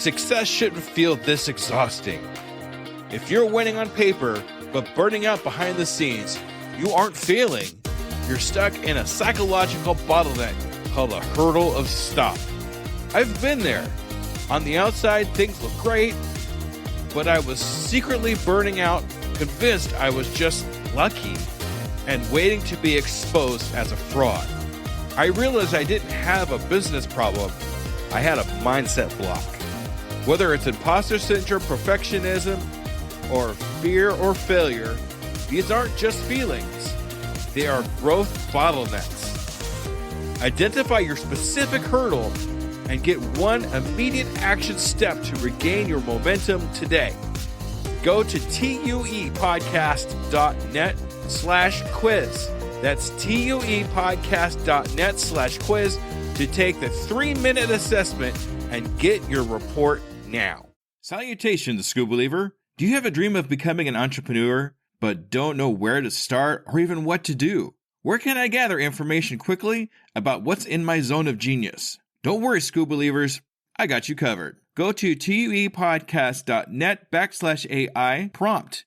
success shouldn't feel this exhausting. If you're winning on paper, but burning out behind the scenes, you aren't failing. You're stuck in a psychological bottleneck called a hurdle of stop. I've been there. On the outside, things look great, but I was secretly burning out, convinced I was just lucky and waiting to be exposed as a fraud. I realized I didn't have a business problem. I had a mindset block. Whether it's imposter syndrome, perfectionism, or fear or failure, these aren't just feelings. They are growth bottlenecks. Identify your specific hurdle and get one immediate action step to regain your momentum today. Go to tuepodcast.net/quiz. That's tuepodcast.net/quiz to take the 3-minute assessment and get your report now. Salutations, School Believer. Do you have a dream of becoming an entrepreneur, but don't know where to start or even what to do? Where can I gather information quickly about what's in my zone of genius? Don't worry, School Believers. I got you covered. Go to tuepodcast.net/AI prompt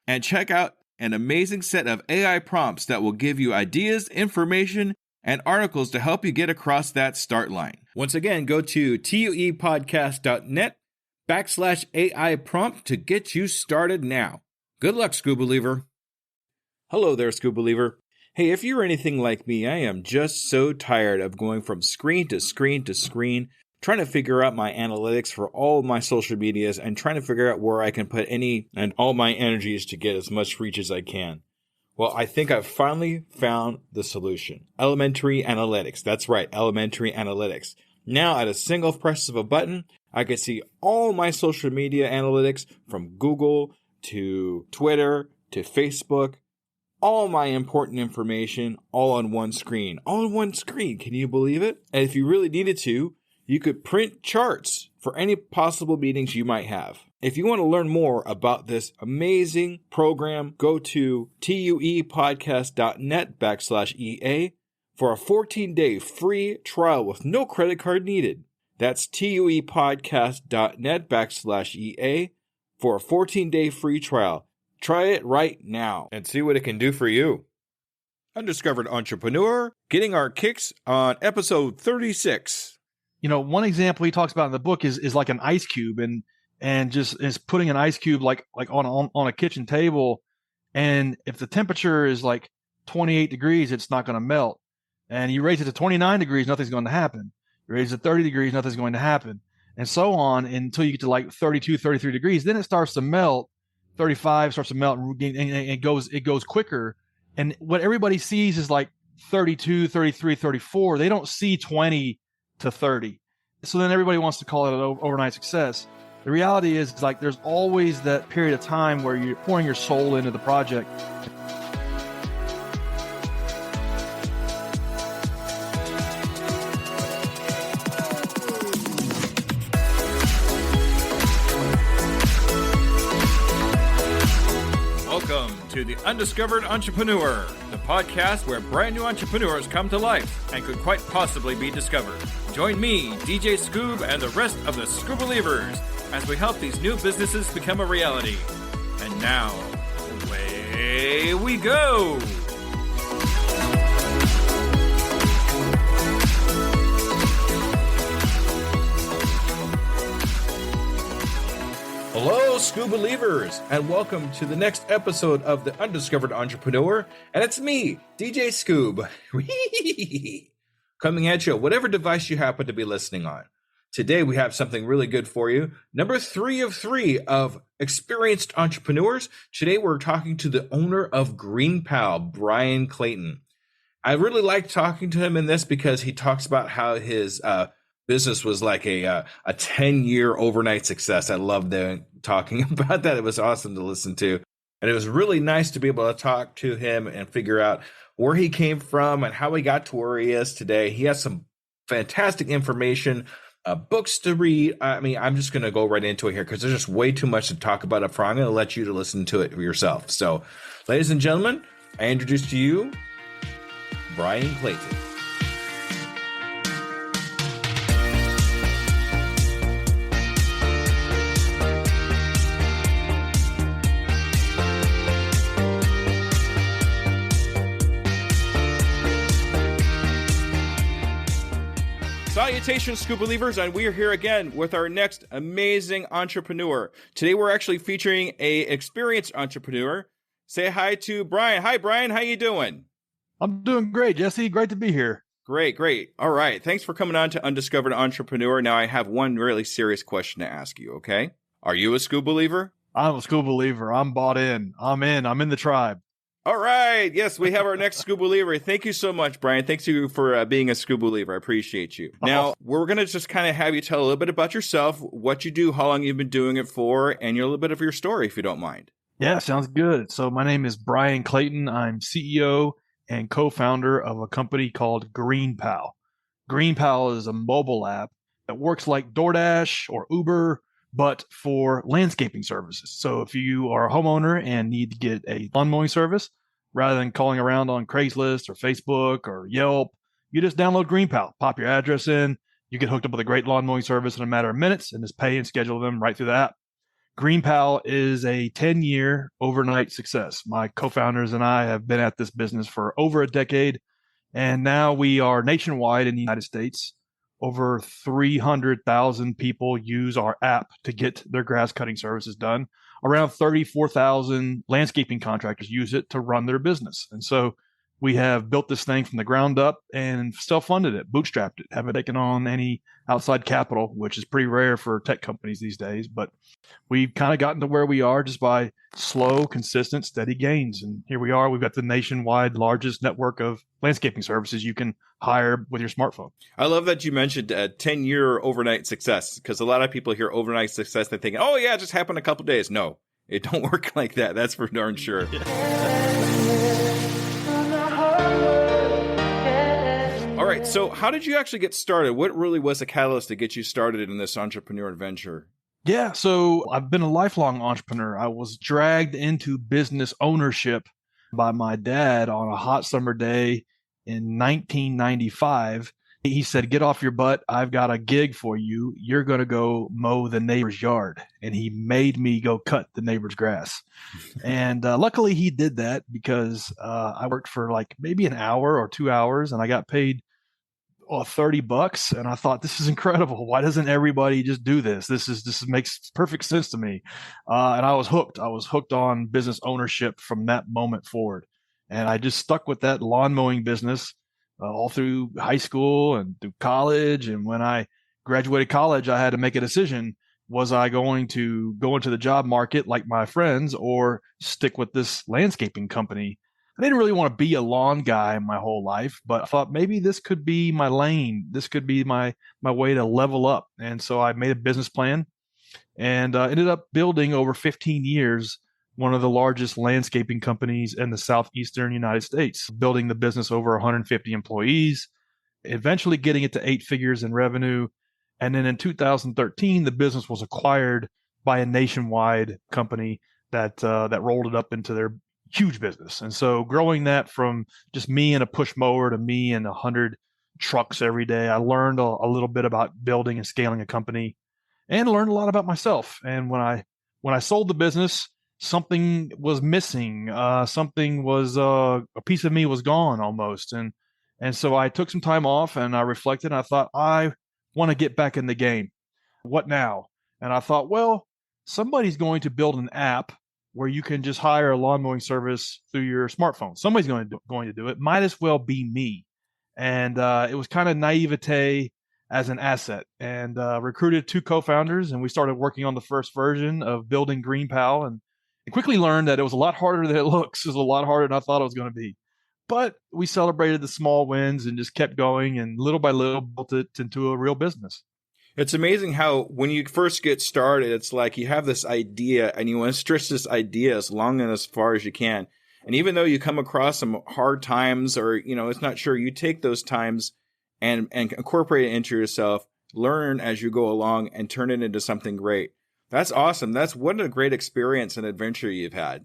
and check out an amazing set of AI prompts that will give you ideas, information, and articles to help you get across that start line. Once again, go to tuepodcast.net/AI prompt to get you started now. Good luck, School Believer. Hello there, School Believer. Hey, if you're anything like me, I am just so tired of going from screen to screen to screen, trying to figure out my analytics for all of my social medias and trying to figure out where I can put any and all my energies to get as much reach as I can. Well, I think I've finally found the solution. Elementary analytics. That's right, elementary analytics. Now, at a single press of a button, I can see all my social media analytics from Google to Twitter to Facebook, all my important information all on one screen. All on one screen. Can you believe it? And if you really needed to, you could print charts for any possible meetings you might have. If you want to learn more about this amazing program, go to tuepodcast.net/EA for a 14-day free trial with no credit card needed. That's tuepodcast.net/EA for a 14-day free trial. Try it right now and see what it can do for you. Undiscovered Entrepreneur, getting our kicks on episode 36. You know, one example he talks about in the book is like an ice cube and just is putting an ice cube like on a kitchen table. And if the temperature is like 28 degrees, it's not going to melt. And you raise it to 29 degrees, nothing's going to happen. You raise it to 30 degrees, nothing's going to happen. And so on until you get to like 32, 33 degrees. Then it starts to melt. 35 starts to melt and it goes quicker. And what everybody sees is like 32, 33, 34. They don't see 20 to 30. So then everybody wants to call it an overnight success. The reality is like there's always that period of time where you're pouring your soul into the project. Welcome to the Undiscovered Entrepreneur, the podcast where brand new entrepreneurs come to life and could quite possibly be discovered. Join me, DJ Scoob, and the rest of the Scoob Believers as we help these new businesses become a reality. And now, away we go! Hello, Scoob Believers, and welcome to the next episode of the Undiscovered Entrepreneur. And it's me, DJ Scoob, coming at you, whatever device you happen to be listening on. Today, we have something really good for you. Number 3 of 3 of experienced entrepreneurs. Today, we're talking to the owner of Greenpal, Bryan Clayton. I really like talking to him in this because he talks about how his business was like a 10-year overnight success. I loved talking about that. It was awesome to listen to. And it was really nice to be able to talk to him and figure out where he came from and how he got to where he is today. He has some fantastic information, books to read. I mean, I'm just going to go right into it here because there's just way too much to talk about up front. I'm going to let you to listen to it for yourself. So, ladies and gentlemen, I introduce to you Bryan Clayton. Salutations, Scuba Believers, and we are here again with our next amazing entrepreneur. Today we're actually featuring a experienced entrepreneur. Say hi to Bryan. Hi, Bryan. How you doing? I'm doing great, Jesse. Great to be here. Great. All right. Thanks for coming on to Undiscovered Entrepreneur. Now I have one really serious question to ask you, okay? Are you a Scuba Believer? I'm a Scuba Believer. I'm bought in. I'm in the tribe. All right. Yes, we have our next Scuba Believer. Thank you so much, Bryan. Thanks you for being a Scuba Believer. I appreciate you. Now, we're going to just kind of have you tell a little bit about yourself, what you do, how long you've been doing it for, and a little bit of your story, if you don't mind. Yeah, sounds good. So my name is Bryan Clayton. I'm CEO and co-founder of a company called Greenpal. Greenpal is a mobile app that works like DoorDash or Uber, but for landscaping services. So if you are a homeowner and need to get a lawn mowing service, rather than calling around on Craigslist or Facebook or Yelp, you just download Greenpal, pop your address in, you get hooked up with a great lawn mowing service in a matter of minutes and just pay and schedule them right through the app. Greenpal is a 10-year overnight success. My co-founders and I have been at this business for over a decade, and now we are nationwide in the United States. Over 300,000 people use our app to get their grass cutting services done. Around 34,000 landscaping contractors use it to run their business. And so we have built this thing from the ground up and self-funded it, bootstrapped it, haven't taken on any outside capital, which is pretty rare for tech companies these days. But we've kind of gotten to where we are just by slow, consistent, steady gains. And here we are. We've got the nationwide largest network of landscaping services you can hire with your smartphone. I love that you mentioned a 10-year overnight success, because a lot of people hear overnight success, they think, oh, yeah, it just happened a couple days. No, it don't work like that. That's for darn sure. All right. So how did you actually get started? What really was the catalyst to get you started in this entrepreneur adventure? Yeah, so I've been a lifelong entrepreneur. I was dragged into business ownership by my dad on a hot summer day in 1995. He said, "Get off your butt. I've got a gig for you. You're going to go mow the neighbor's yard." And he made me go cut the neighbor's grass. And luckily he did that because I worked for like maybe an hour or 2 hours and I got paid $30. And I thought, this is incredible. Why doesn't everybody just do this? This makes perfect sense to me. And I was hooked. I was hooked on business ownership from that moment forward. And I just stuck with that lawn mowing business all through high school and through college. And when I graduated college, I had to make a decision. Was I going to go into the job market like my friends or stick with this landscaping company? I didn't really want to be a lawn guy my whole life, but I thought maybe this could be my lane. This could be my way to level up. And so I made a business plan and ended up building over 15 years one of the largest landscaping companies in the southeastern United States, building the business over 150 employees, eventually getting it to 8 figures in revenue. And then in 2013, the business was acquired by a nationwide company that rolled it up into their huge business. And so growing that from just me and a push mower to me and 100 trucks every day, I learned a little bit about building and scaling a company and learned a lot about myself. And when I sold the business, something was missing. Something was a piece of me was gone almost. And so I took some time off and I reflected and I thought, I want to get back in the game. What now? And I thought, well, somebody's going to build an app where you can just hire a lawn mowing service through your smartphone. Somebody's going to do it. Might as well be me. And it was kind of naivete as an asset. And recruited 2 co-founders, and we started working on the first version of building Greenpal. And quickly learned that it was a lot harder than it looks. It was a lot harder than I thought it was going to be. But we celebrated the small wins and just kept going, and little by little built it into a real business. It's amazing how when you first get started, it's like you have this idea and you want to stretch this idea as long and as far as you can. And even though you come across some hard times or, it's not sure, you take those times and incorporate it into yourself, learn as you go along and turn it into something great. That's awesome. What a great experience and adventure you've had.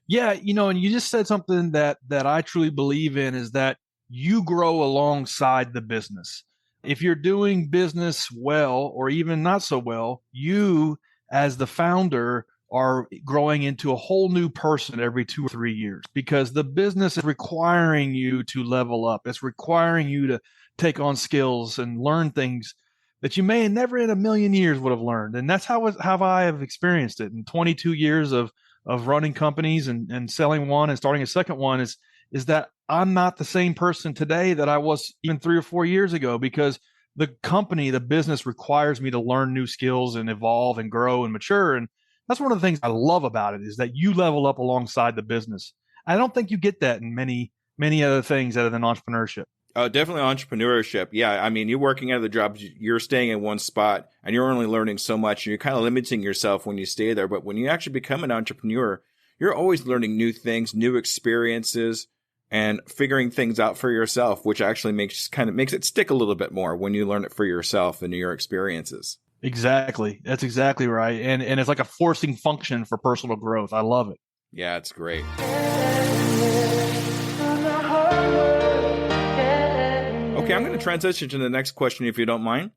Yeah. And you just said something that I truly believe in is that you grow alongside the business. If you're doing business well, or even not so well, you as the founder are growing into a whole new person every 2 or 3 years because the business is requiring you to level up. It's requiring you to take on skills and learn things that you may never in a million years would have learned. And that's how I have experienced it in 22 years of running companies and selling one and starting a second one is that I'm not the same person today that I was even 3 or 4 years ago, because the company, the business requires me to learn new skills and evolve and grow and mature. And that's one of the things I love about it, is that you level up alongside the business. I don't think you get that in many other things other than entrepreneurship. Definitely entrepreneurship. Yeah, I mean, you're working at the job, you're staying in one spot, and you're only learning so much, and you're kind of limiting yourself when you stay there. But when you actually become an entrepreneur, you're always learning new things, new experiences, and figuring things out for yourself, which actually makes it stick a little bit more when you learn it for yourself and your experiences. Exactly. That's exactly right. And it's like a forcing function for personal growth. I love it. Yeah, it's great. Okay, I'm going to transition to the next question, if you don't mind.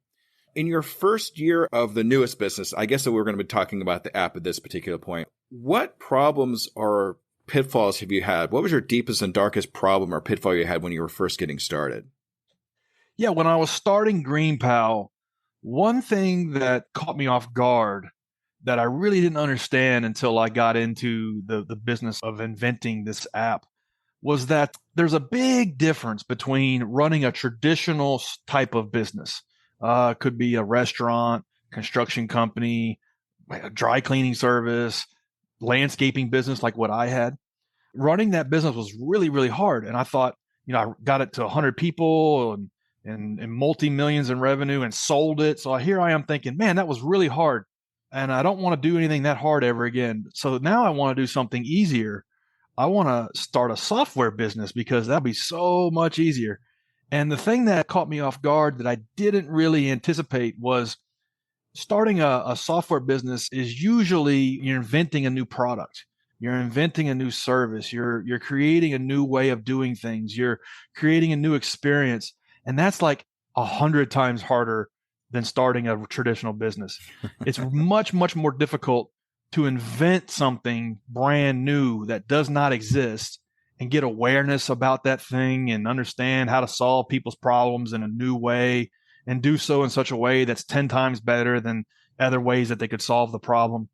In your first year of the newest business, I guess that we're going to be talking about the app at this particular point. What problems or pitfalls have you had? What was your deepest and darkest problem or pitfall you had when you were first getting started? Yeah, when I was starting Greenpal, one thing that caught me off guard that I really didn't understand until I got into the business of inventing this app was that there's a big difference between running a traditional type of business. Could be a restaurant, construction company, a dry cleaning service, landscaping business like what I had. Running that business was really, really hard. And I thought, I got it to 100 people and multi-millions in revenue and sold it. So here I am thinking, man, that was really hard. And I don't want to do anything that hard ever again. So now I want to do something easier. I want to start a software business because that'd be so much easier. And the thing that caught me off guard that I didn't really anticipate was starting a software business is usually you're inventing a new product. You're inventing a new service. You're creating a new way of doing things. You're creating a new experience. And that's like 100 times harder than starting a traditional business. It's much, much more difficult to invent something brand new that does not exist and get awareness about that thing and understand how to solve people's problems in a new way and do so in such a way that's 10 times better than other ways that they could solve the problem.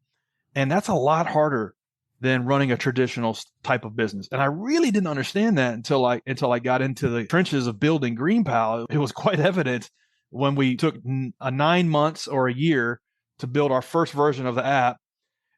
And that's a lot harder than running a traditional type of business. And I really didn't understand that until I got into the trenches of building Greenpal. It was quite evident when we took 9 months or a year to build our first version of the app,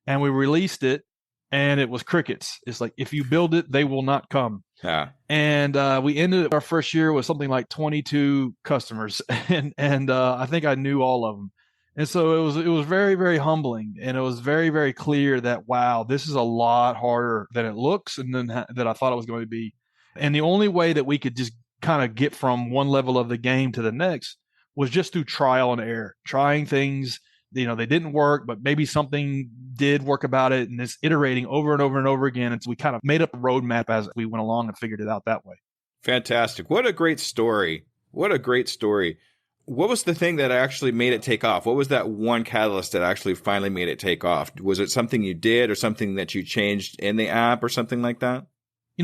and we released it, and it was crickets. It's like, if you build it, they will not come. Yeah. And we ended our first year with something like 22 customers, and I think I knew all of them. And so it was very, very humbling, and it was very, very clear that, wow, this is a lot harder than it looks and then that I thought it was going to be. And the only way that we could just kind of get from one level of the game to the next was just through trial and error, trying things. They didn't work, but maybe something did work about it, and it's iterating over and over and over again. And so we kind of made up a roadmap as we went along and figured it out that way. Fantastic. What a great story. What a great story. What was the thing that actually made it take off? What was that one catalyst that actually finally made it take off? Was it something you did or something that you changed in the app or something like that?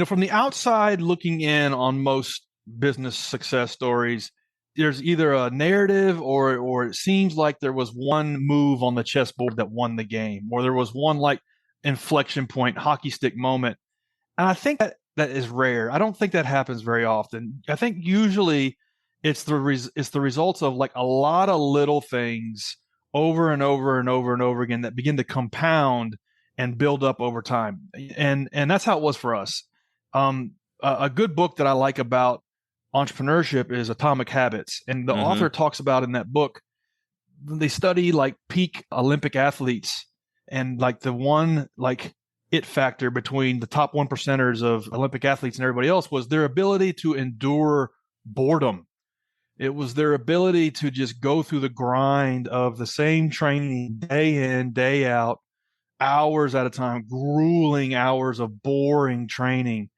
From the outside looking in on most business success stories, there's either a narrative or it seems like there was one move on the chessboard that won the game, or there was one like inflection point, hockey stick moment. And I think that is rare. I don't think that happens very often. I think usually it's the results of like a lot of little things over and over and over and over again that begin to compound and build up over time. And that's how it was for us. A good book that I like about entrepreneurship is Atomic Habits. And the author talks about in that book, they study like peak Olympic athletes, and like the one like it factor between the top 1%ers of Olympic athletes and everybody else was their ability to endure boredom. It was their ability to just go through the grind of the same training day in, day out, hours at a time, grueling hours of boring training.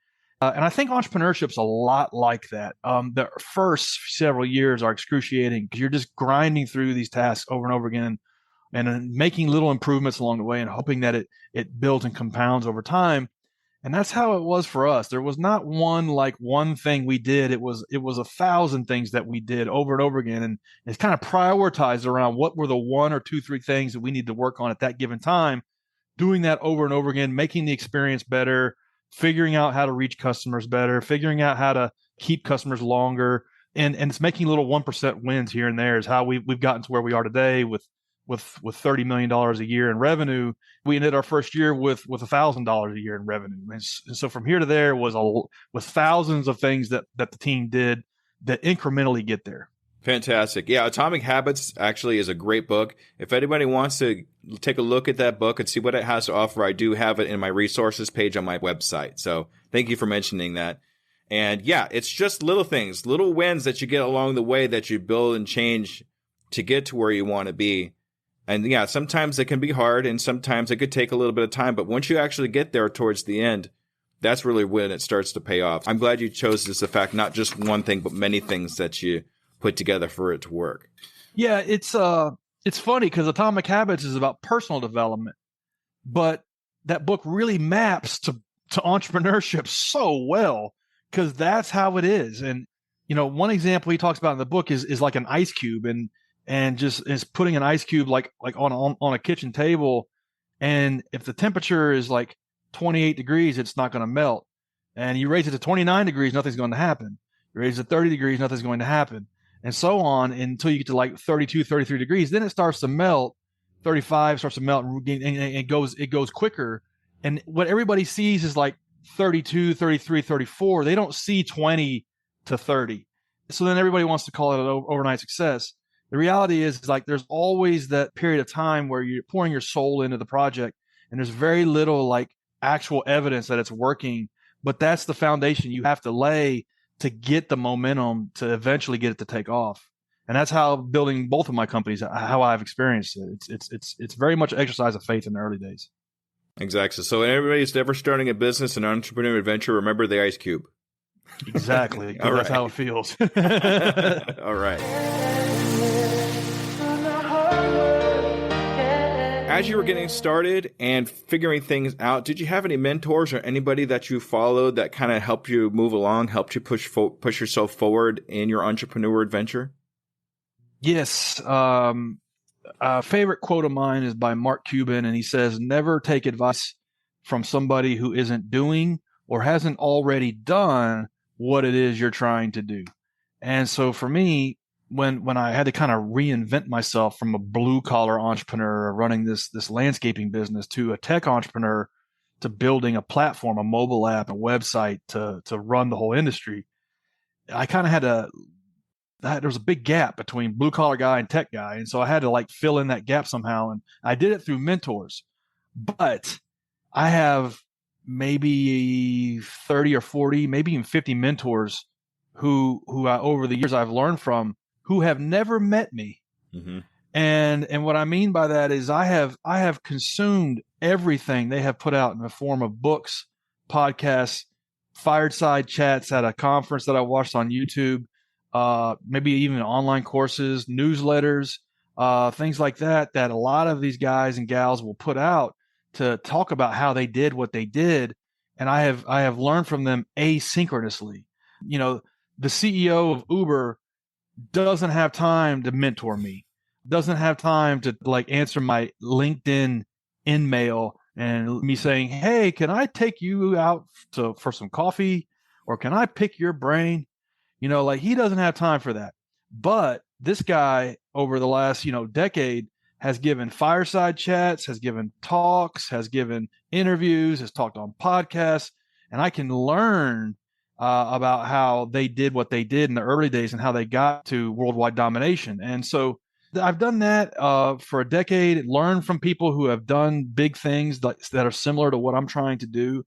And I think entrepreneurship's a lot like that. The first several years are excruciating because you're just grinding through these tasks over and over again and making little improvements along the way and hoping that it builds and compounds over time. And that's how it was for us. There was not one thing we did. It was 1,000 things that we did over and over again. And it's kind of prioritized around what were the one or two, three things that we need to work on at that given time, doing that over and over again, making the experience better, figuring out how to reach customers better, figuring out how to keep customers longer. And it's making little 1% wins here and there is how we've gotten to where we are today with $30 million a year in revenue. We ended our first year with $1,000 a year in revenue. And so from here to there was thousands of things that the team did that incrementally get there. Fantastic. Yeah, Atomic Habits actually is a great book. If anybody wants to take a look at that book and see what it has to offer, I do have it in my resources page on my website. So thank you for mentioning that. And yeah, it's just little things, little wins that you get along the way that you build and change to get to where you want to be. And yeah, sometimes it can be hard and sometimes it could take a little bit of time. But once you actually get there towards the end, that's really when it starts to pay off. I'm glad you chose this effect, not just one thing, but many things that you put together for it to work. Yeah, it's funny because Atomic Habits is about personal development, but that book really maps to entrepreneurship so well because that's how it is. And one example he talks about in the book is like an ice cube, and just is putting an ice cube like on a kitchen table, and if the temperature is like 28 degrees, it's not going to melt. And you raise it to 29 degrees, nothing's going to happen. You raise it to 30 degrees, nothing's going to happen. And so on until you get to like 32, 33 degrees. Then it starts to melt. 35 starts to melt, and it goes quicker. And what everybody sees is like 32, 33, 34. They don't see 20 to 30. So then everybody wants to call it an overnight success. The reality is like there's always that period of time where you're pouring your soul into the project, and there's very little like actual evidence that it's working. But that's the foundation you have to lay to get the momentum to eventually get it to take off. And that's how building both of my companies, how I've experienced it. It's very much an exercise of faith in the early days. Exactly. So when everybody's ever starting a business, an entrepreneurial adventure, remember the ice cube. Exactly. That's how it feels. All right. As you were getting started and figuring things out, did you have any mentors or anybody that you followed that kind of helped you move along, helped you push yourself forward in your entrepreneur adventure? Yes. A favorite quote of mine is by Mark Cuban, and he says, "Never take advice from somebody who isn't doing or hasn't already done what it is you're trying to do." And so for me, when I had to kind of reinvent myself from a blue collar entrepreneur running this landscaping business to a tech entrepreneur to building a platform, a mobile app, a website to run the whole industry, I kind of had to. There was a big gap between blue collar guy and tech guy, and so I had to like fill in that gap somehow. And I did it through mentors, but I have maybe 30 or 40, maybe even 50 mentors who I, over the years I've learned from, who have never met me. Mm-hmm. And what I mean by that is I have consumed everything they have put out in the form of books, podcasts, fireside chats at a conference that I watched on YouTube, maybe even online courses, newsletters, things like that a lot of these guys and gals will put out to talk about how they did what they did. And I have learned from them asynchronously. The CEO of Uber doesn't have time to mentor me, doesn't have time to like answer my LinkedIn in mail and me saying, "Hey, can I take you out for some coffee, or can I pick your brain?" Like he doesn't have time for that. But this guy over the last, decade has given fireside chats, has given talks, has given interviews, has talked on podcasts, and I can learn about how they did what they did in the early days and how they got to worldwide domination. And so I've done that for a decade, learned from people who have done big things that are similar to what I'm trying to do.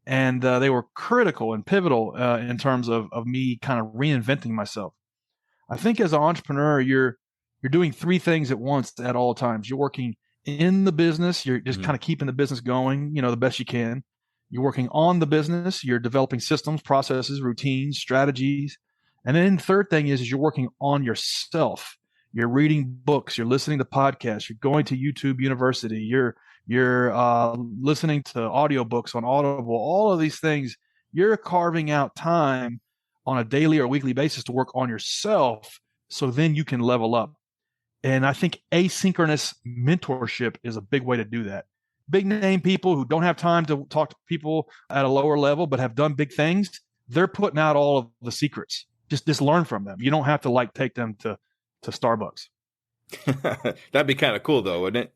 And they were critical and pivotal in terms of me kind of reinventing myself. I think as an entrepreneur, you're doing three things at once at all times. You're working in the business. You're just kind of keeping the business going, the best you can. You're working on the business. You're developing systems, processes, routines, strategies. And then the third thing is you're working on yourself. you're reading books, you're listening to podcasts, you're going to YouTube University, you're listening to audiobooks on Audible, all of these things, you're carving out time on a daily or weekly basis to work on yourself so then you can level up. And I think asynchronous mentorship is a big way to do that. Big name people who don't have time to talk to people at a lower level but have done big things, they're putting out all of the secrets. Just learn from them. You don't have to take them to Starbucks. That'd be kind of cool though, wouldn't it?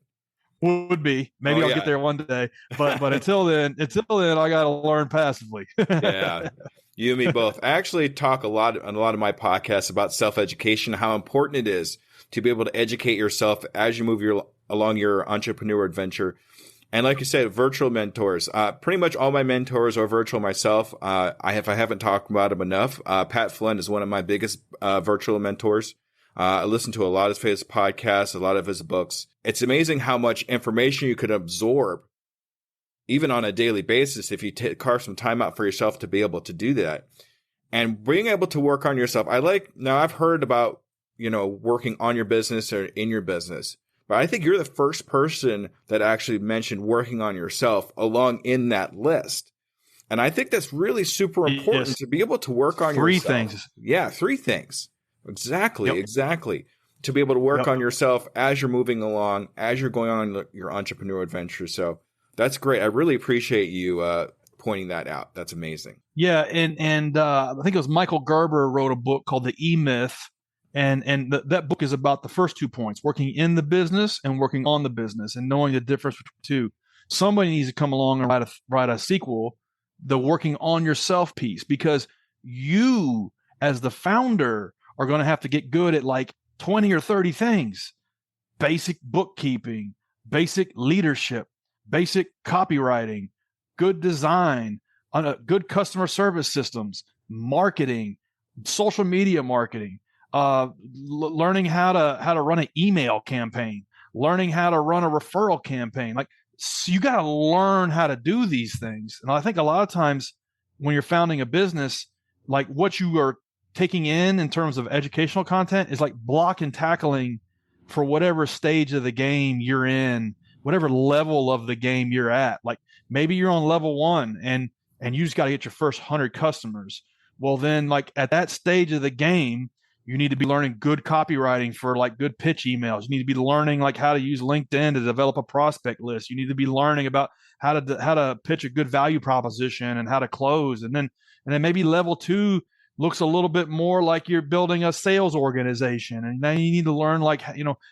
Would be. Maybe I'll get there one day. But until then, I got to learn passively. Yeah. You and me both. I actually talk on a lot of my podcasts about self-education, how important it is to be able to educate yourself as you move along your entrepreneur adventure. And like you said, virtual mentors. Pretty much all my mentors are virtual myself. If I haven't talked about them enough, Pat Flynn is one of my biggest virtual mentors. I listen to a lot of his podcasts, a lot of his books. It's amazing how much information you could absorb, even on a daily basis, if you carve some time out for yourself to be able to do that. And being able to work on yourself. Now I've heard about, working on your business or in your business. But I think you're the first person that actually mentioned working on yourself along in that list. And I think that's really super important to be able to work on yourself. 3 things. Yeah, 3 things. Exactly. To be able to work on yourself as you're moving along, as you're going on your entrepreneurial adventure. So that's great. I really appreciate you pointing that out. That's amazing. Yeah, and I think it was Michael Gerber wrote a book called The E-Myth. And that book is about the first 2 points, working in the business and working on the business and knowing the difference between 2. Somebody needs to come along and write a sequel, the working on yourself piece, because you as the founder are going to have to get good at 20 or 30 things: basic bookkeeping, basic leadership, basic copywriting, good design, good customer service systems, marketing, social media marketing, learning how to run an email campaign, learning how to run a referral campaign. So you got to learn how to do these things. And I think a lot of times when you're founding a business, what you are taking in terms of educational content is block and tackling for whatever stage of the game you're in, whatever level of the game you're at. Maybe you're on level 1 and you just got to get your first 100 customers. Well, then at that stage of the game, you need to be learning good copywriting for good pitch emails. You need to be learning how to use LinkedIn to develop a prospect list. You need to be learning about how to pitch a good value proposition and how to close. And then maybe level 2 looks a little bit more like you're building a sales organization. And then you need to learn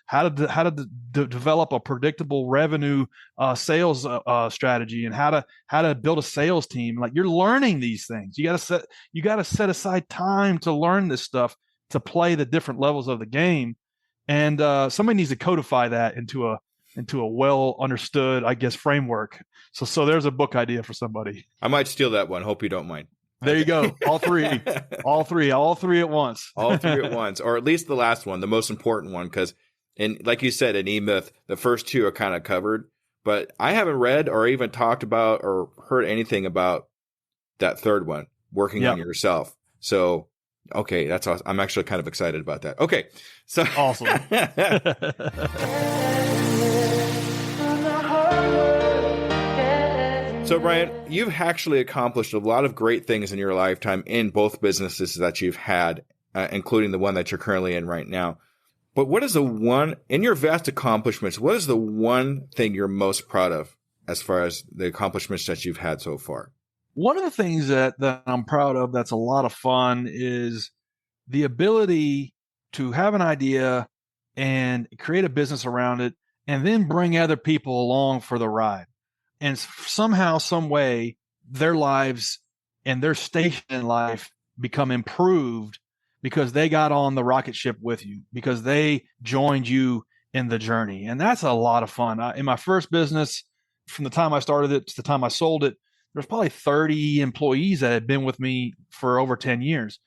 how to develop a predictable revenue sales strategy and how to build a sales team. You're learning these things. You got to set aside time to learn this stuff, to play the different levels of the game. And somebody needs to codify that into a well understood, framework. So there's a book idea for somebody. I might steal that one. Hope you don't mind. There you go. All three at once. All 3 at once, or at least the last one, the most important one. Because, like you said, in E-Myth, the first 2 are kind of covered, but I haven't read or even talked about or heard anything about that 3rd one, working on yourself. So, okay, that's awesome. I'm actually kind of excited about that. Okay, so awesome. So, Bryan, you've actually accomplished a lot of great things in your lifetime in both businesses that you've had, including the one that you're currently in right now. But what is in your vast accomplishments, what is the one thing you're most proud of as far as the accomplishments that you've had so far? One of the things that I'm proud of that's a lot of fun is the ability to have an idea and create a business around it and then bring other people along for the ride. And somehow, some way, their lives and their station in life become improved because they got on the rocket ship with you, because they joined you in the journey. And that's a lot of fun. In my first business, from the time I started it to the time I sold it, there's probably 30 employees that had been with me for over 10 years.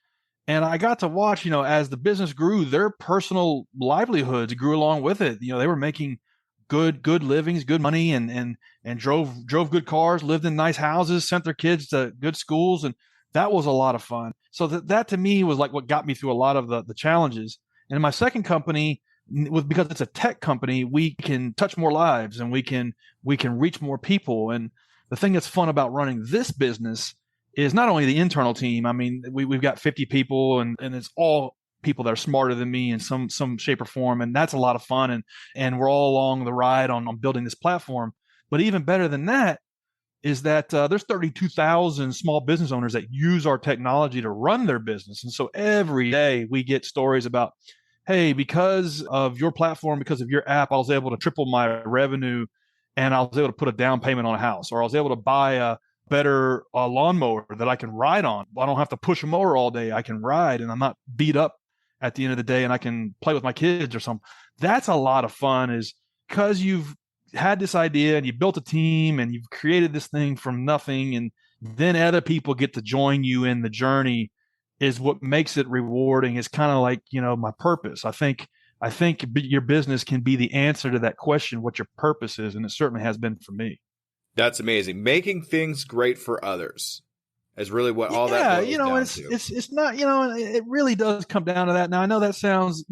And I got to watch, as the business grew, their personal livelihoods grew along with it. They were making good livings, good money, and drove good cars, lived in nice houses, sent their kids to good schools. And that was a lot of fun. So that to me was what got me through a lot of the challenges. And in my second company, because it's a tech company, we can touch more lives and we can reach more people. And the thing that's fun about running this business is not only the internal team. I mean, we've got 50 people, and it's all people that are smarter than me in some shape or form, and that's a lot of fun. And we're all along the ride on building this platform. But even better than that is that there's 32,000 small business owners that use our technology to run their business. And so every day we get stories about, hey, because of your platform, because of your app, I was able to triple my revenue, and I was able to put a down payment on a house, or I was able to buy a better lawnmower that I can ride on. I don't have to push a mower all day. I can ride, and I'm not beat up at the end of the day, and I can play with my kids or something. That's a lot of fun, is because you've had this idea and you built a team and you've created this thing from nothing, and then other people get to join you in the journey, is what makes it rewarding. It's kind of like, my purpose. I think your business can be the answer to that question, what your purpose is. And it certainly has been for me. That's amazing. Making things great for others is really what all that boils down to. It's not, it really does come down to that. Now, I know that sounds,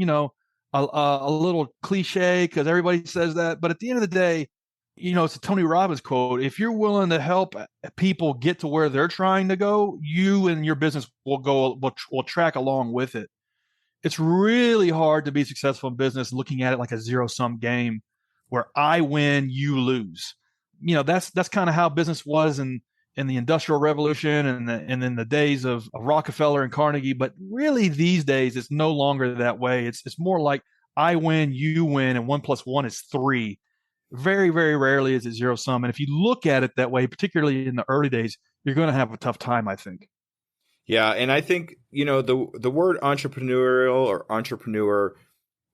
a little cliche because everybody says that, but at the end of the day, it's a Tony Robbins quote. If you're willing to help people get to where they're trying to go, you and your business will track along with it. It's really hard to be successful in business looking at it like a zero-sum game where I win, you lose. That's kind of how business was in the Industrial Revolution and in the days of Rockefeller and Carnegie. But really these days, it's no longer that way. It's more like I win, you win, and 1 + 1 is 3. Very, very rarely is it zero sum. And if you look at it that way, particularly in the early days, you're going to have a tough time, I think. Yeah. And I think, the word entrepreneurial or entrepreneur,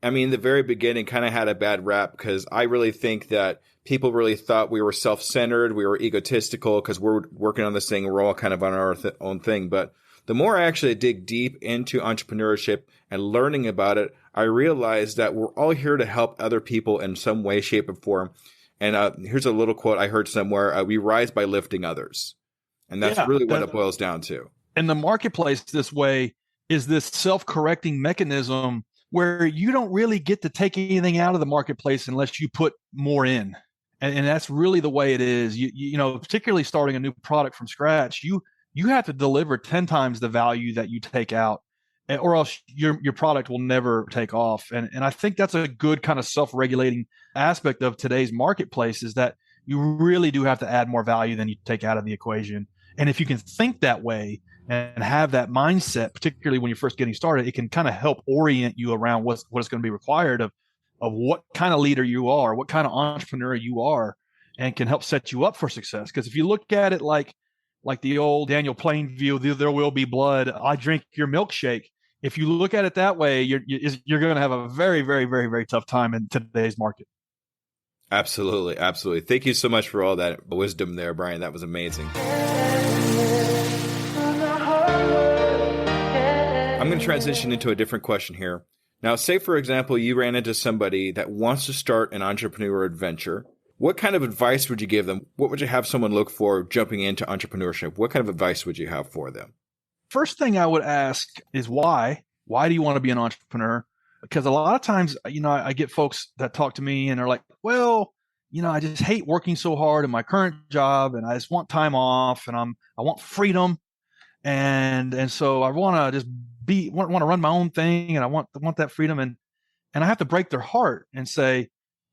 I mean, the very beginning kind of had a bad rap, because I really think that people really thought we were self-centered, we were egotistical because we're working on this thing, we're all kind of on our own thing. But the more I actually dig deep into entrepreneurship and learning about it, I realized that we're all here to help other people in some way, shape, or form. And here's a little quote I heard somewhere: we rise by lifting others. And that's really what it boils down to. And the marketplace this way is this self-correcting mechanism where you don't really get to take anything out of the marketplace unless you put more in. And that's really the way it is. Particularly starting a new product from scratch, you have to deliver 10 times the value that you take out, or else your product will never take off. And I think that's a good kind of self-regulating aspect of today's marketplace, is that you really do have to add more value than you take out of the equation. And if you can think that way and have that mindset, particularly when you're first getting started, it can kind of help orient you around what is going to be required of what kind of leader you are, what kind of entrepreneur you are, and can help set you up for success. Because if you look at it like the old Daniel Plainview, there will be blood, I drink your milkshake. If you look at it that way, you're going to have a very, very, very, very tough time in today's market. Absolutely. Absolutely. Thank you so much for all that wisdom there, Bryan. That was amazing. I'm going to transition into a different question here. Now, say, for example, you ran into somebody that wants to start an entrepreneur adventure. What kind of advice would you give them? What would you have someone look for jumping into entrepreneurship? What kind of advice would you have for them? First thing I would ask is why? Why do you want to be an entrepreneur? Because a lot of times, I get folks that talk to me and they're like, well, I just hate working so hard in my current job, and I just want time off, and I want freedom. And so I want to just want to run my own thing, and I want that freedom. And I have to break their heart and say,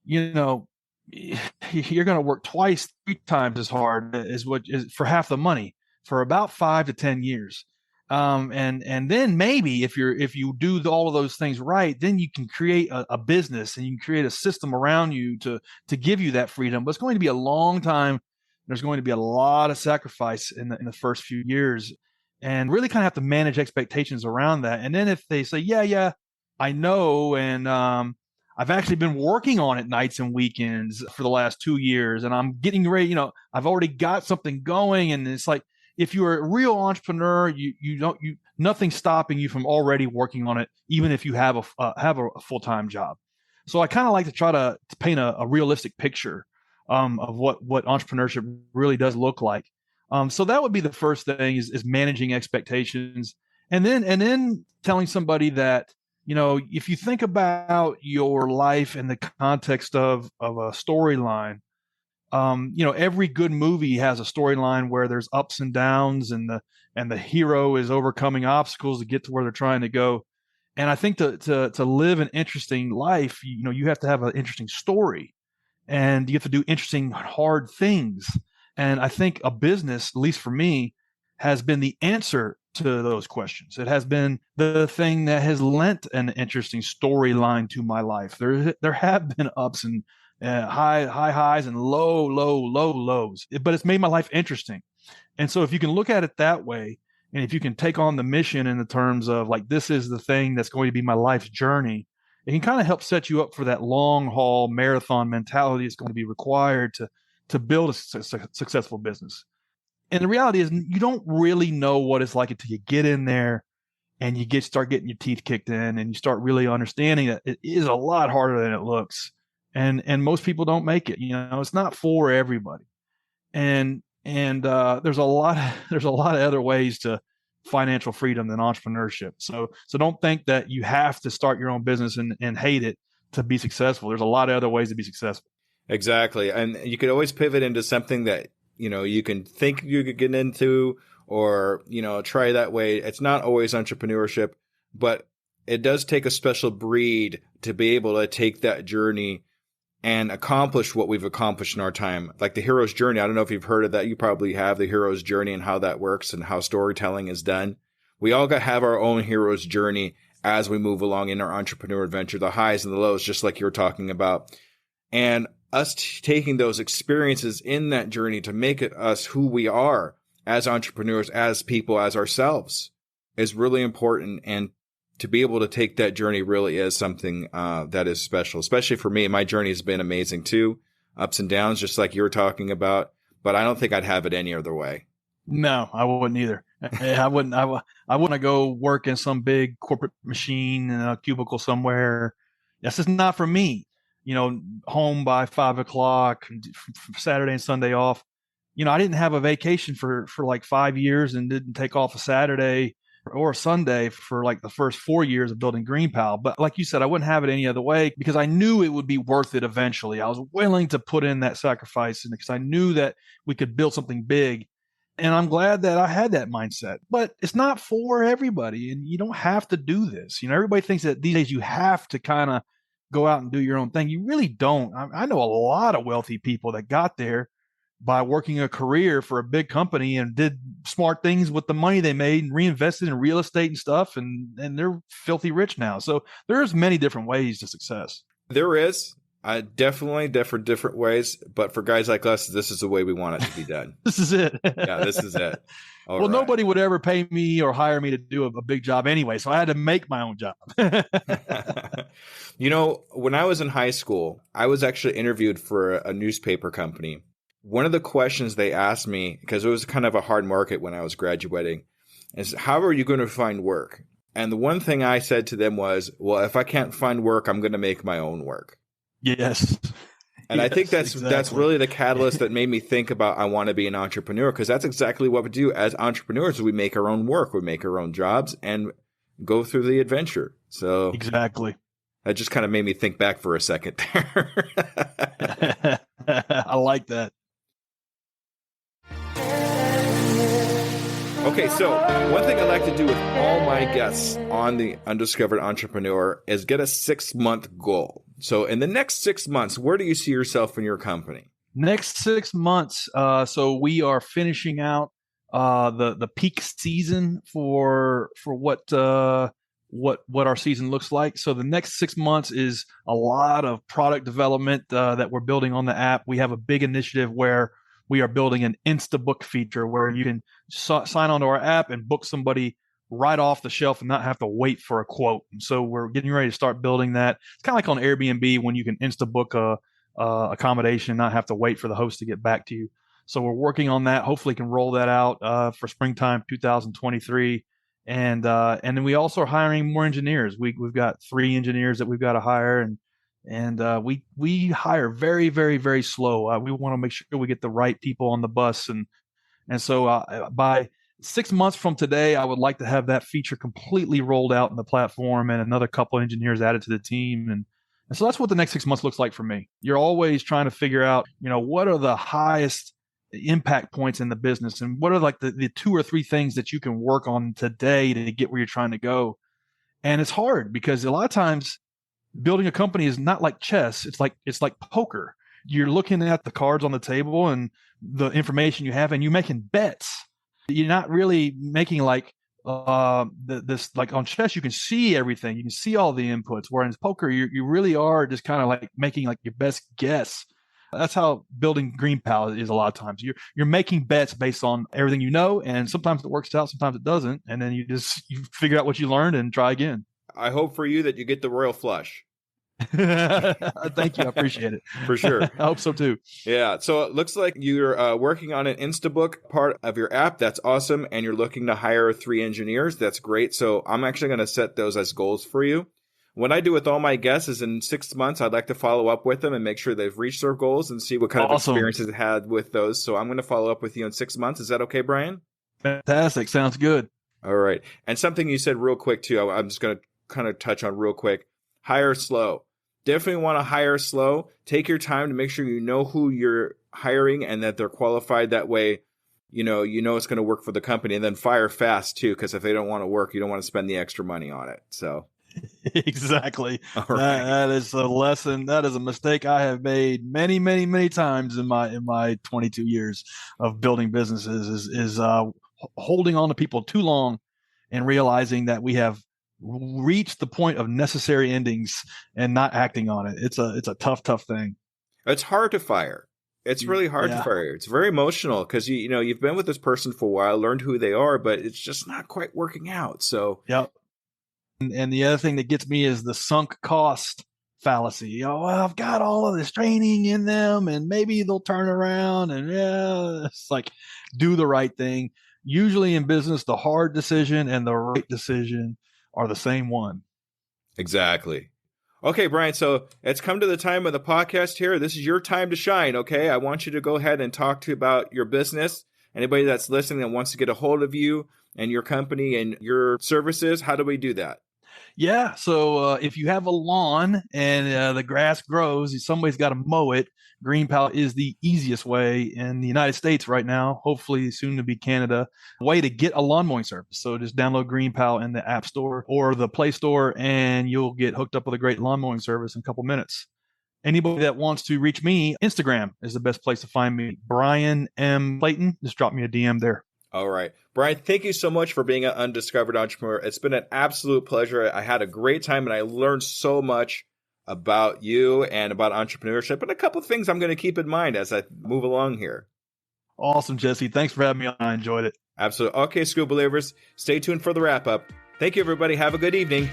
you're going to work twice, 3 times as hard as what is for half the money for about 5 to 10 years. And then maybe if you do all of those things right, then you can create a business and you can create a system around you to give you that freedom. But it's going to be a long time. There's going to be a lot of sacrifice in the first few years, and really kind of have to manage expectations around that. And then if they say, yeah, I know, and I've actually been working on it nights and weekends for the last 2 years, and I'm getting ready, I've already got something going. And it's like, if you're a real entrepreneur, nothing's stopping you from already working on it, even if you have a full-time job. So I kind of like to try to paint a realistic picture of what entrepreneurship really does look like. So that would be the first thing, is managing expectations, and then telling somebody that if you think about your life in the context of a storyline, every good movie has a storyline where there's ups and downs, and the hero is overcoming obstacles to get to where they're trying to go. And I think to live an interesting life, you have to have an interesting story, and you have to do interesting, hard things. And I think a business, at least for me, has been the answer to those questions. It has been the thing that has lent an interesting storyline to my life. There have been ups and high highs and low lows, but it's made my life interesting. And so if you can look at it that way, and if you can take on the mission in the terms of like, this is the thing that's going to be my life's journey, it can kind of help set you up for that long haul marathon mentality that's going to be required to build a successful business. And the reality is, you don't really know what it's like until you get in there and you start getting your teeth kicked in, and you start really understanding that it is a lot harder than it looks. And most people don't make it. It's not for everybody. And there's a lot of other ways to financial freedom than entrepreneurship. So don't think that you have to start your own business and hate it to be successful. There's a lot of other ways to be successful. Exactly. And you could always pivot into something that, you can think you could get into, or, try that way. It's not always entrepreneurship, but it does take a special breed to be able to take that journey and accomplish what we've accomplished in our time. Like the hero's journey. I don't know if you've heard of that. You probably have, the hero's journey and how that works and how storytelling is done. We all have our own hero's journey as we move along in our entrepreneur adventure, the highs and the lows, just like you're talking about. And us taking those experiences in that journey to make it us who we are as entrepreneurs, as people, as ourselves, is really important. And to be able to take that journey really is something that is special, especially for me. My journey has been amazing too. Ups and downs, just like you were talking about, but I don't think I'd have it any other way. No, I wouldn't either. I wouldn't. I wouldn't go work in some big corporate machine in a cubicle somewhere. That's just not for me. Home by 5:00, Saturday and Sunday off. I didn't have a vacation for like 5 years, and didn't take off a Saturday or a Sunday for like the first 4 years of building Greenpal. But like you said, I wouldn't have it any other way, because I knew it would be worth it eventually. I was willing to put in that sacrifice, and because I knew that we could build something big. And I'm glad that I had that mindset. But it's not for everybody, and you don't have to do this. Everybody thinks that these days you have to kind of go out and do your own thing. You really don't. I know a lot of wealthy people that got there by working a career for a big company and did smart things with the money they made and reinvested in real estate and stuff. And they're filthy rich now. So there's many different ways to success. There is. Definitely different ways. But for guys like us, this is the way we want it to be done. This is it. Yeah, this is it. All right. Nobody would ever pay me or hire me to do a big job anyway. So I had to make my own job. When I was in high school, I was actually interviewed for a newspaper company. One of the questions they asked me, because it was kind of a hard market when I was graduating, is how are you going to find work? And the one thing I said to them was, well, if I can't find work, I'm going to make my own work. Yes. And I think that's really the catalyst that made me think about I want to be an entrepreneur, because that's exactly what we do as entrepreneurs. We make our own work, we make our own jobs, and go through the adventure. So exactly. That just kind of made me think back for a second there. I like that. Okay, so one thing I like to do with all my guests on the Undiscovered Entrepreneur is get a 6-month goal. So in the next 6 months, where do you see yourself in your company? Next 6 months, so we are finishing out the peak season for what our season looks like. So the next 6 months is a lot of product development that we're building on the app. We have a big initiative where we are building an Instabook feature where you can sign onto our app and book somebody right off the shelf and not have to wait for a quote. And so we're getting ready to start building that. It's kind of like on Airbnb when you can Instabook a accommodation and not have to wait for the host to get back to you. So we're working on that. Hopefully can roll that out for springtime 2023. And then we also are hiring more engineers. We've got 3 engineers that we've got to hire, and we hire very, very, very slow. We want to make sure we get the right people on the bus, and so by 6 months from today, I would like to have that feature completely rolled out in the platform and another couple of engineers added to the team. And so that's what the next 6 months looks like for me. You're always trying to figure out, what are the highest impact points in the business and what are like the 2 or 3 things that you can work on today to get where you're trying to go. And it's hard because a lot of times building a company is not like chess. It's like poker. You're looking at the cards on the table and the information you have, and you're making bets. You're not really making like this, like on chess, you can see everything. You can see all the inputs. Whereas in poker, you really are just kind of like making like your best guess. That's how building Greenpal is a lot of times. You're making bets based on everything you know, and sometimes it works out, sometimes it doesn't, and then you figure out what you learned and try again. I hope for you that you get the royal flush. Thank you. I appreciate it. For sure. I hope so too. Yeah. So it looks like you're working on an Instabook part of your app. That's awesome. And you're looking to hire 3 engineers. That's great. So I'm actually going to set those as goals for you. What I do with all my guests is in 6 months, I'd like to follow up with them and make sure they've reached their goals and see what kind of experiences they had with those. So I'm going to follow up with you in 6 months. Is that okay, Bryan? Fantastic. Sounds good. All right. And something you said real quick too, I'm just going to kind of touch on real quick. Hire slow. Definitely want to hire slow. Take your time to make sure you know who you're hiring and that they're qualified. That way, you know it's going to work for the company. And then fire fast too, because if they don't want to work, you don't want to spend the extra money on it. So exactly. All right. That is a lesson. That is a mistake I have made many, many, many times in my 22 years of building businesses. Is holding on to people too long and realizing that we have reach the point of necessary endings and not acting on it. It's a tough thing. It's hard to fire. It's really hard to fire. It's very emotional because you've been with this person for a while, learned who they are, but it's just not quite working out. So yep. And the other thing that gets me is the sunk cost fallacy. Well, I've got all of this training in them and maybe they'll turn around and it's like, do the right thing. Usually in business, the hard decision and the right decision are the same one. Exactly. Okay, Bryan, so it's come to the time of the podcast here. This is your time to shine, okay? I want you to go ahead and talk about your business. Anybody that's listening that wants to get a hold of you and your company and your services, how do we do that? Yeah, so if you have a lawn and the grass grows, somebody's got to mow it. Greenpal is the easiest way in the United States right now, hopefully soon to be Canada, way to get a lawn mowing service. So just download Greenpal in the App Store or the Play Store, and you'll get hooked up with a great lawn mowing service in a couple minutes. Anybody that wants to reach me, Instagram is the best place to find me. Bryan M. Clayton, just drop me a DM there. All right. Bryan, thank you so much for being an undiscovered entrepreneur. It's been an absolute pleasure. I had a great time and I learned so much about you and about entrepreneurship and a couple of things I'm going to keep in mind as I move along here. Awesome, Jesse. Thanks for having me on. I enjoyed it. Absolutely. Okay, School Believers, stay tuned for the wrap up. Thank you, everybody. Have a good evening.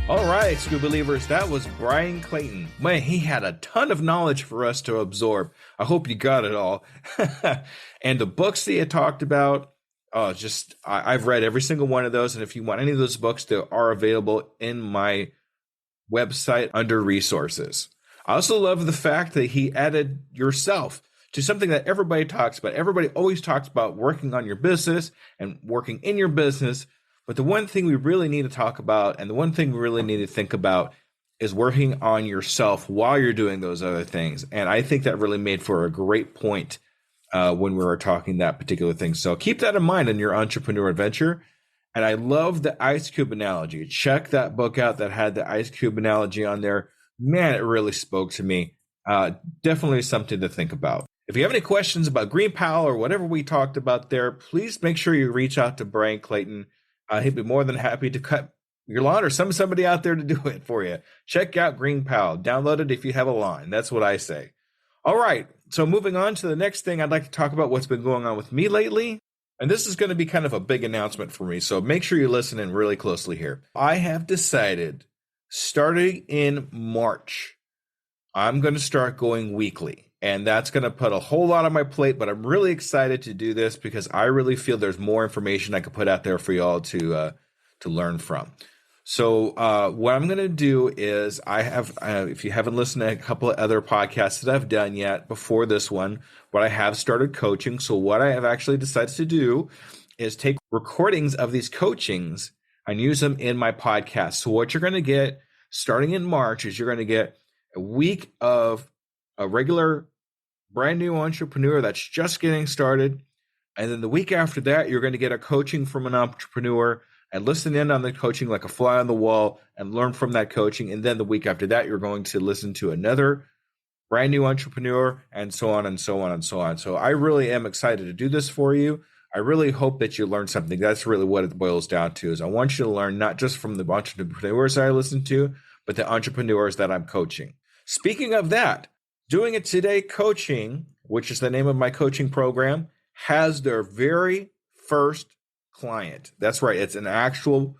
All right, School Believers, that was Bryan Clayton. Man, he had a ton of knowledge for us to absorb. I hope you got it all. And the books that he had talked about, I've read every single one of those. And if you want any of those books, they are available in my website under resources. I also love the fact that he added yourself to something that everybody talks about. Everybody always talks about working on your business and working in your business. But the one thing we really need to talk about and the one thing we really need to think about is working on yourself while you're doing those other things. And I think that really made for a great point when we were talking that particular thing. So keep that in mind in your entrepreneur adventure. And I love the ice cube analogy. Check that book out that had the ice cube analogy on there. Man, it really spoke to me. Definitely something to think about. If you have any questions about Greenpal or whatever we talked about there, please make sure you reach out to Bryan Clayton. He'd be more than happy to cut your lawn or somebody out there to do it for you. Check out Greenpal. Download it if you have a lawn. That's what I say. All right. So moving on to the next thing, I'd like to talk about what's been going on with me lately. And this is going to be kind of a big announcement for me. So make sure you listen in really closely here. I have decided, starting in March, I'm going to start going weekly, and that's going to put a whole lot on my plate, but I'm really excited to do this because I really feel there's more information I could put out there for y'all to learn from. So what I'm going to do is I have, if you haven't listened to a couple of other podcasts that I've done yet before this one, but I have started coaching. So what I have actually decided to do is take recordings of these coachings and use them in my podcast. So what you're going to get starting in March is you're going to get a week of a regular brand new entrepreneur that's just getting started. And then the week after that, you're going to get a coaching from an entrepreneur and listen in on the coaching like a fly on the wall and learn from that coaching. And then the week after that, you're going to listen to another brand new entrepreneur and so on and so on and so on. So I really am excited to do this for you. I really hope that you learn something. That's really what it boils down to, is I want you to learn not just from the entrepreneurs that I listen to, but the entrepreneurs that I'm coaching. Speaking of that, Doing It Today Coaching, which is the name of my coaching program, has their very first client. That's right. It's an actual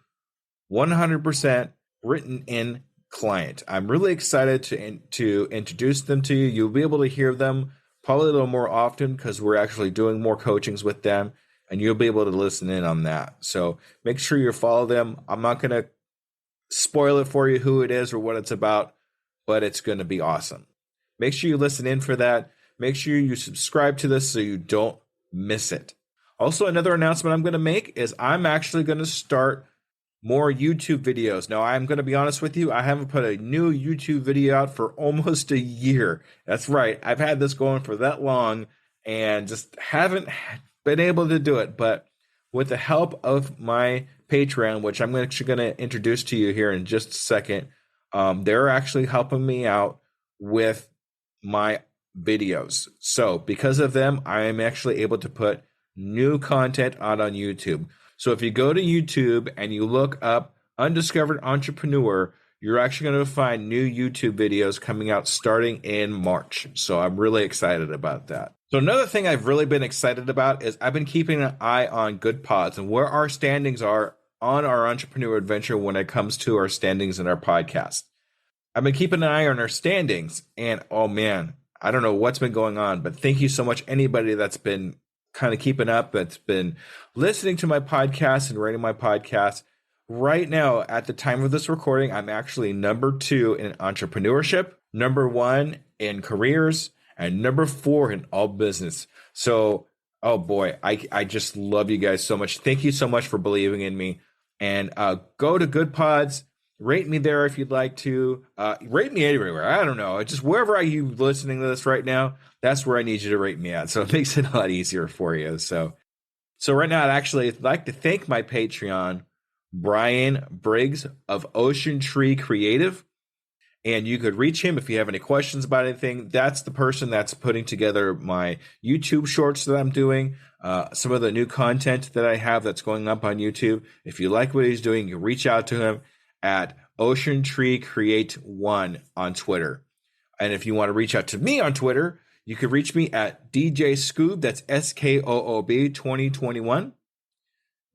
100% written in client. I'm really excited to introduce them to you. You'll be able to hear them probably a little more often because we're actually doing more coachings with them, and you'll be able to listen in on that. So make sure you follow them. I'm not going to spoil it for you who it is or what it's about, but it's going to be awesome. Make sure you listen in for that. Make sure you subscribe to this so you don't miss it. Also, another announcement I'm going to make is I'm actually going to start more YouTube videos. Now, I'm going to be honest with you. I haven't put a new YouTube video out for almost a year. That's right. I've had this going for that long and just haven't been able to do it. But with the help of my Patreon, which I'm actually going to introduce to you here in just a second, they're actually helping me out with my videos. So because of them, I am actually able to put new content out on YouTube. So if you go to YouTube and you look up Undiscovered Entrepreneur, you're actually going to find new YouTube videos coming out starting in March. So I'm really excited about that. So another thing I've really been excited about is I've been keeping an eye on Good Pods and where our standings are on our entrepreneur adventure when it comes to our standings in our podcast. I've been keeping an eye on our standings, and oh man, I don't know what's been going on, but thank you so much anybody that's been kind of keeping up, that's been listening to my podcast and rating my podcast. Right now, at the time of this recording, I'm actually number 2 in entrepreneurship, number 1 in careers, and number 4 in all business. So, oh boy, I just love you guys so much. Thank you so much for believing in me. And go to Good Pods. Rate me there if you'd like to. Rate me everywhere. I don't know. Just wherever you listening to this right now, that's where I need you to rate me at. So it makes it a lot easier for you. So right now, I'd like to thank my Patreon, Bryan Briggs of Ocean Tree Creative. And you could reach him if you have any questions about anything. That's the person that's putting together my YouTube shorts that I'm doing. Some of the new content that I have that's going up on YouTube. If you like what he's doing, you reach out to him at Ocean Tree Create 1 on Twitter. And if you want to reach out to me on Twitter, you can reach me at DJ Scoob, that's SKOOB 2021.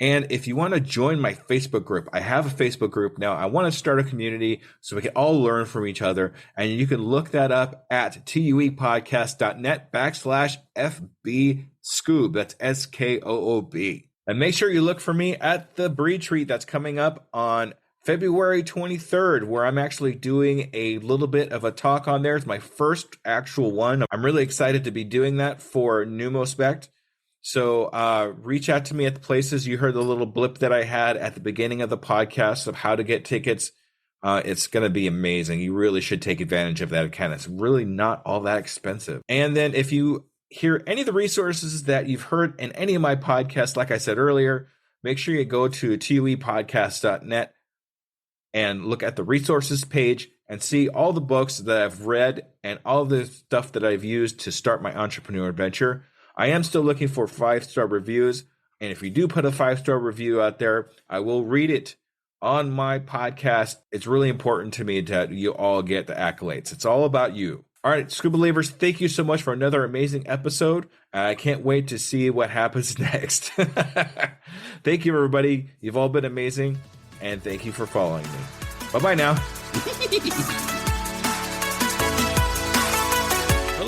And if you want to join my Facebook group, I have a Facebook group now. I want to start a community so we can all learn from each other. And you can look that up at tuepodcast.net/FB Scoob. That's SKOOB. And make sure you look for me at the retreat that's coming up on February 23rd, where I'm actually doing a little bit of a talk on there. It's my first actual one. I'm really excited to be doing that for Numospect. So reach out to me at the places. You heard the little blip that I had at the beginning of the podcast of how to get tickets. It's going to be amazing. You really should take advantage of that account. It's really not all that expensive. And then if you hear any of the resources that you've heard in any of my podcasts, like I said earlier, make sure you go to tuepodcast.net and look at the resources page and see all the books that I've read and all the stuff that I've used to start my entrepreneur adventure. I am still looking for 5-star reviews. And if you do put a 5-star review out there, I will read it on my podcast. It's really important to me that you all get the accolades. It's all about you. All right, Scuba Believers, thank you so much for another amazing episode. I can't wait to see what happens next. Thank you, everybody. You've all been amazing. And thank you for following me. Bye-bye now.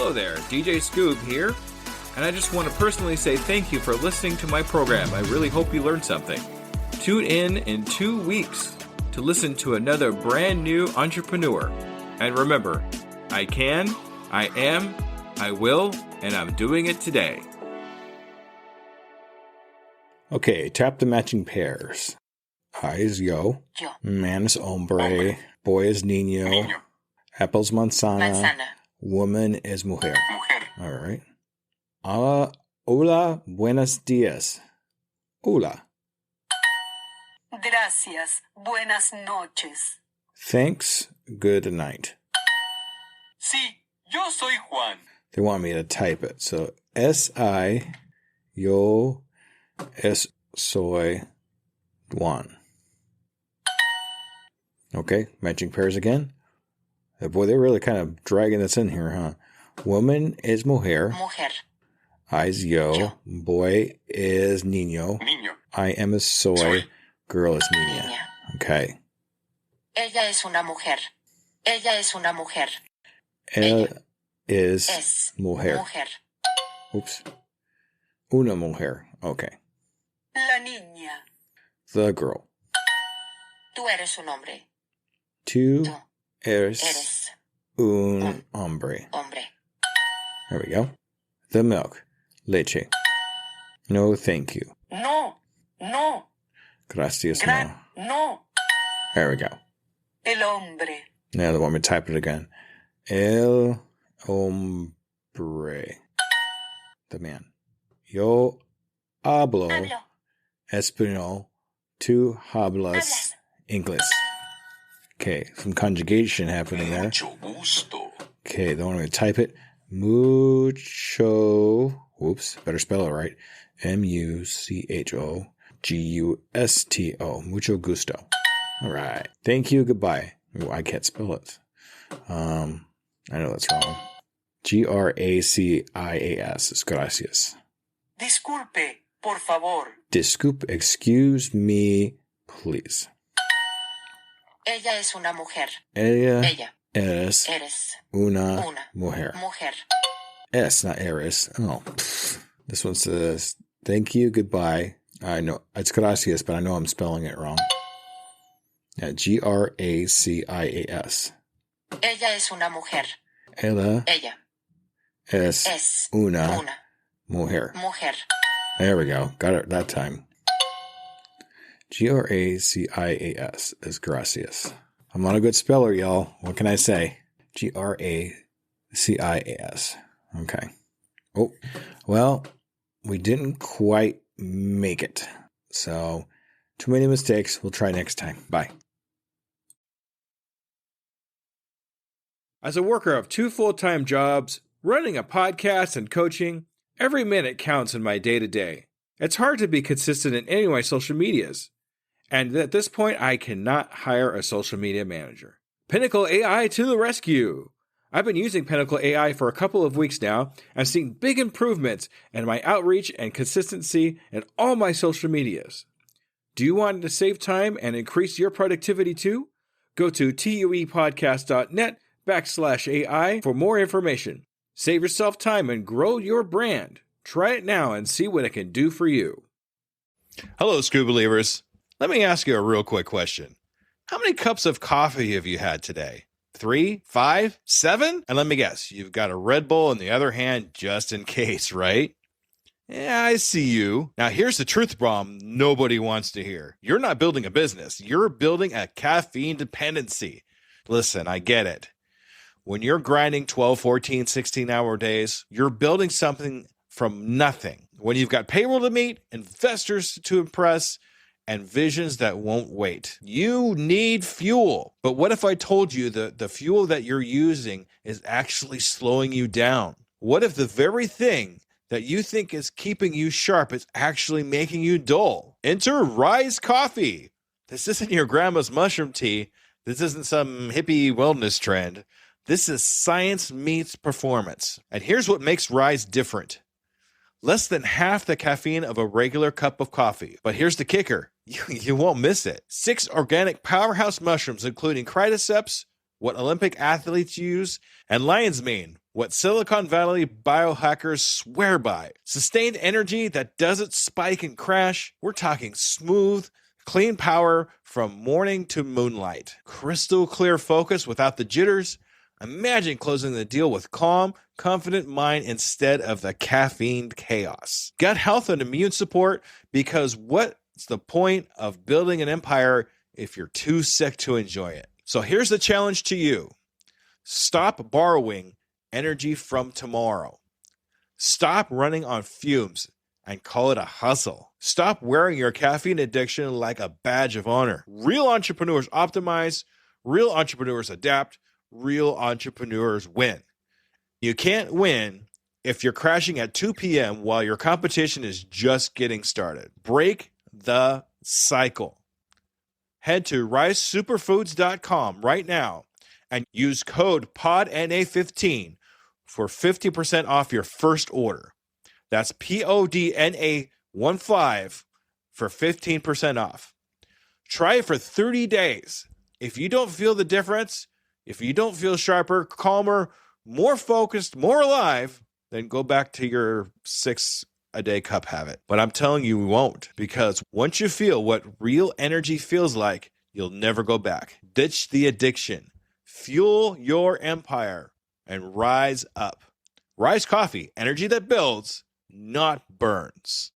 Hello there, DJ Scoob here, and I just want to personally say thank you for listening to my program. I really hope you learned something. Tune in 2 weeks to listen to another brand new entrepreneur. And remember, I can, I am, I will, and I'm doing it today. Okay, tap the matching pairs. I is yo. Man is hombre. Boy is niño. Apple's manzana. Woman is mujer. All right. Hola, buenos días. Hola. Gracias. Buenas noches. Thanks. Good night. Sí, yo soy Juan. They want me to type it. So, yo soy Juan. Okay, matching pairs again. Boy, they're really kind of dragging this in here, huh? Woman is mujer. Mujer. I is yo. Boy is niño. I am is soy. Girl is niña. Okay. Ella es una mujer. Ella es una mujer. Ella es mujer. Oops. Una mujer. Okay. La niña. The girl. Tú eres un hombre. Tú Tú eres un hombre. hombre. There we go. The milk. Leche. No, thank you. No. Gracias, no. No. There we go. El hombre. Now they want me to type it again. El hombre. The man. Yo hablo español. Tú hablas English. Okay, some conjugation happening there. Okay, they want me to type it. Mucho. Whoops, better spell it right. Mucho Gusto. Mucho gusto. All right. Thank you. Goodbye. Ooh, I can't spell it. I know that's wrong. Gracias. It's gracias. Disculpe, por favor. Disculpe. Excuse me, please. Ella es una mujer. Ella es Eres una mujer. mujer. Es, not eres. Oh, this one says, thank you, goodbye. I know, it's gracias, but I know I'm spelling it wrong. Yeah, Gracias. Ella es una mujer. Ella Ella es una mujer. mujer. There we go. Got it that time. Gracias is gracias. I'm not a good speller, y'all. What can I say? Gracias. Okay. Oh, well, we didn't quite make it. So, too many mistakes. We'll try next time. Bye. As a worker of 2 full-time jobs, running a podcast and coaching, every minute counts in my day-to-day. It's hard to be consistent in any of my social medias. And at this point, I cannot hire a social media manager. Pinnacle AI to the rescue! I've been using Pinnacle AI for a couple of weeks now and seeing big improvements in my outreach and consistency in all my social medias. Do you want to save time and increase your productivity too? Go to tuepodcast.net/AI for more information. Save yourself time and grow your brand. Try it now and see what it can do for you. Hello, Scoob Believers. Let me ask you a real quick question. How many cups of coffee have you had today? 3, 5, 7? And let me guess, you've got a Red Bull in the other hand just in case, right? Yeah, I see you. Now, here's the truth bomb nobody wants to hear. You're not building a business. You're building a caffeine dependency. Listen, I get it. When you're grinding 12, 14, 16-hour days, you're building something from nothing. When you've got payroll to meet, investors to impress, and visions that won't wait. You need fuel. But what if I told you that the fuel that you're using is actually slowing you down? What if the very thing that you think is keeping you sharp is actually making you dull? Enter Rise Coffee. This isn't your grandma's mushroom tea. This isn't some hippie wellness trend. This is science meets performance. And here's what makes Rise different. Less than half the caffeine of a regular cup of coffee. But here's the kicker. You won't miss it. 6 organic powerhouse mushrooms, including cordyceps, what Olympic athletes use, and lion's mane, what Silicon Valley biohackers swear by. Sustained energy that doesn't spike and crash. We're talking smooth, clean power from morning to moonlight. Crystal clear focus without the jitters. Imagine closing the deal with calm, confident mind instead of the caffeine chaos. Gut health and immune support, because what's the point of building an empire if you're too sick to enjoy it? So here's the challenge to you. Stop borrowing energy from tomorrow. Stop running on fumes and call it a hustle. Stop wearing your caffeine addiction like a badge of honor. Real entrepreneurs optimize, real entrepreneurs adapt, real entrepreneurs win. You can't win if you're crashing at 2 p.m. while your competition is just getting started. Break the cycle. Head to risesuperfoods.com right now and use code PODNA15 for 50% off your first order. That's PODNA15 for 15% off. Try it for 30 days. If you don't feel the difference, if you don't feel sharper, calmer, more focused, more alive, then go back to your 6-a-day cup habit. But I'm telling you, you won't, because once you feel what real energy feels like, you'll never go back. Ditch the addiction, fuel your empire, and rise up. Rise Coffee, energy that builds, not burns.